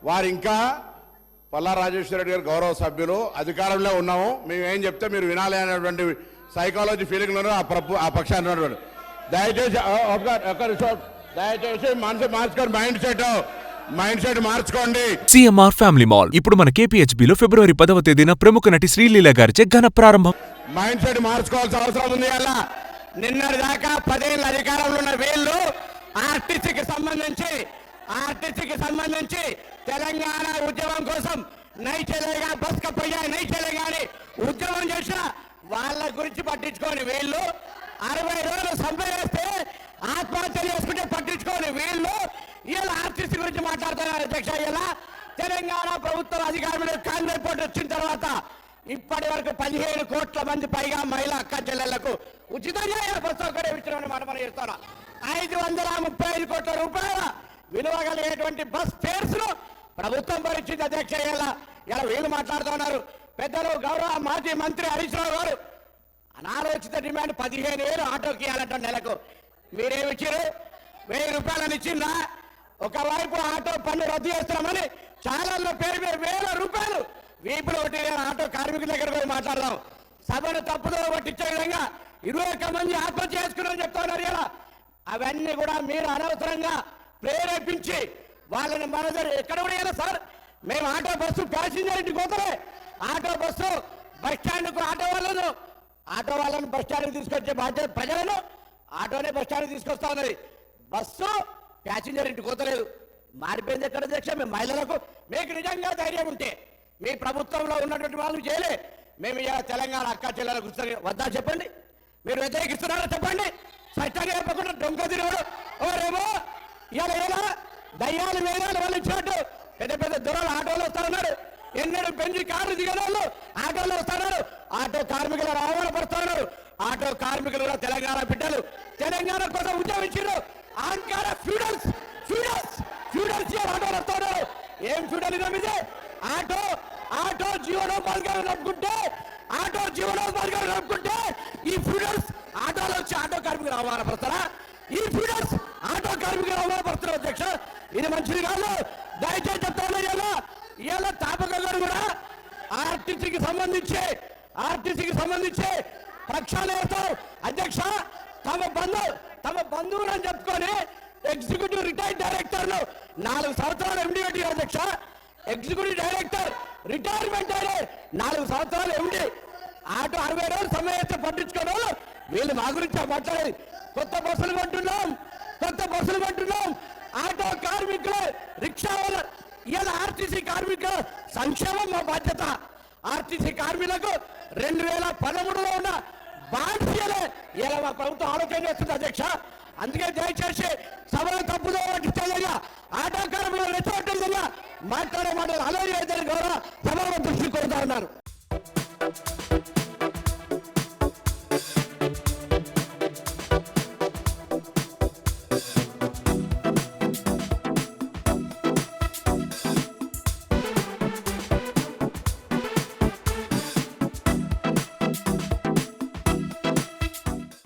వారు ఇంకా పల్లా రాజేశ్వర రెడ్డి గారు గౌరవ సభ్యులు, అధికారంలో ఉన్నాము, మేము ఏం చెప్తే మీరు వినాలి అనేటువంటి సైకాలజీ ఫీలింగ్లో ఆ పక్షాన్ని ఉన్నటువంటి దయచేసి దయచేసి మనసు మార్చుకొని మైండ్ సెట్ మార్చుకోండి. సిఎంఆర్ ఫ్యామిలీ మాల్ ఇప్పుడు మన కేపీహెచ్బిలో ఫిబ్రవరి 10వ తేదీన ప్రముఖ నటి శ్రీలీల గారిచే ఘన ప్రారంభం. మైండ్ సెట్ మార్చుకోవాల్సిన అవసరం ఉంది. అలా నిన్నటి దాకా 10 ఏళ్ళ అధికారంలో ఉన్న వీళ్ళు ఆర్టీసీకి సంబంధించి తెలంగాణ ఉద్యమం కోసం నై చెల్లెగా బస్ కప్పయ్యా నై చెల్లెగాని ఉద్యమం చేసిన వాళ్ళ గురించి పట్టించుకోని వీళ్ళు 60 రోజులు సంపాదిస్తే ఆత్మహత్య చేసుకుంటే పట్టించుకోని వీళ్ళు ఇలా ఆర్టీసీ గురించి మాట్లాడుతున్నారు. అధ్యక్ష, ఇలా తెలంగాణ ప్రభుత్వం అధికారంలో కాంగ్రెస్ పార్టీ వచ్చిన తర్వాత ఇప్పటి వరకు 15 కోట్ల మంది పైగా మహిళా అక్క చెల్లెళ్లకు ఉచితంగా బస్ సౌకర్యం ఇచ్చిన మాట మనం చేస్తున్నా. 535 కోట్ల రూపాయల విలువ కలిగేటువంటి బస్ ఫేర్స్ ను ప్రభుత్వం భరించింది. అధ్యక్ష, ఇలా వీళ్ళు మాట్లాడుతున్నారు. పెద్దలు గౌరవ మాజీ మంత్రి హరీష్ రావు గారు అనాలోచిత డిమాండ్ 15,000 ఆటోకి ఇవ్వాలంట నెలకు. మీరేమిచ్చారు? 1000 రూపాయలని ఇచ్చిందా? ఒకవైపు ఆటో పన్ను రద్దు చేస్తున్నామని ఛానల్లో పేరు మీద 1000 రూపాయలు వీపులు ఒకటి ఆటో కార్మికుల దగ్గర పోయి మాట్లాడదాం. సభను తప్పుదో పట్టించే విధంగా 21 మంది ఆత్మహత్య చేసుకున్నారని చెప్తున్నారు. ఇలా అవన్నీ కూడా మీరు అనవసరంగా ప్రేరేపించి వాళ్ళని మన దగ్గర ఎక్కడ కూడా సార్, మేము ఆటో బస్సు ప్యాసింజర్ ఇంటికి పోతే ఆటో బస్సు బస్ స్టాండ్కు ఆటో వాళ్ళను బస్ స్టాండ్కి తీసుకొచ్చే బాధ్యత ప్రజలను ఆటోనే బస్ స్టాండ్కి తీసుకొస్తా ఉన్నది. బస్సు ప్యాసింజర్ ఇంటికి పోతలేదు. మారిపోయింది ఎక్కడ అధ్యక్ష? మేము మహిళలకు మీకు నిజంగా ధైర్యం ఉంటే మీ ప్రభుత్వంలో ఉన్నటువంటి వాళ్ళు చేయలే. మేము ఇలా తెలంగాణ అక్క చెల్లెలకు వద్దా చెప్పండి. మీరు వ్యతిరేకిస్తున్నారో చెప్పండి. స్పష్టంగా చెప్పకుండా దొంగ తిరగడు ఎవరేమో ఇలా దయ్యాలు వేదాలు వాళ్ళు ఇచ్చినట్టు పెద్ద పెద్ద దొరలు ఆటోలు వస్తున్నారు. ఎన్నడూ పెంచి కార్లు దిగిన వాళ్ళు ఆటోలు వస్తున్నారు. ఆటో కార్మికులు అవమానపరుస్తున్నారు. ఆటో కార్మికులు కూడా తెలంగాణ బిడ్డలు, తెలంగాణ కోసం ఉద్యమించారు. ఆంకార ఫ్యూడల్స్ ఆటోలు వస్తున్నారు. ఏం ఫ్యూడలిజం ఇది? ఆటో జీవనోపాధిగా నడుపుకుంటే ఈ ఫ్యూడల్స్ ఆటోలో వచ్చి ఆటో కార్మికులు అవమానపరుస్తారా? ఈ ఫ్యూడల్స్ ఆటో కార్మికులు అవమానపరుస్తున్నారు. అధ్యక్ష, ఇది మంచిది కాదు. దయచేసి చెప్తాను. ఇలా తాపకంగా కూడా ఆర్టీసీకి సంబంధించి ప్రక్షాళనతో అధ్యక్ష తమ బంధువులు అని చెప్పుకొని ఎగ్జిక్యూటివ్ రిటైర్డ్ డైరెక్టర్లు 4 సంవత్సరాలు ఎండి పెట్టి అధ్యక్ష, ఎగ్జిక్యూటివ్ డైరెక్టర్ రిటైర్మెంట్ అయ్యే 4 సంవత్సరాలు ఎండి ఆటో 60 రోజులు సమయం పట్టించుకోవడం వీళ్ళు మా గురించి మాట్లాడేది. కొత్త బస్సులు కొంటున్నాం. ఆటో కార్మికులు, రిక్షా వాళ్ళ ఇలా ఆర్టీసీ కార్మికుల సంక్షేమం మా బాధ్యత. ఆర్టీసీ కార్మికులకు 2013లో ఉన్న బాధ్యతలే ఇలా మా ప్రభుత్వం ఆలోచన చేస్తుంది. అధ్యక్ష, అందుకే దయచేసి సభలో తప్పుదో పట్టించేలాగా ఆటో కార్మికులు రెచ్చగొట్టేలాగా మాట్లాడే మాటలు అలవాటు అయితే గౌరవ సభలో దృష్టి కోరుతా ఉన్నారు.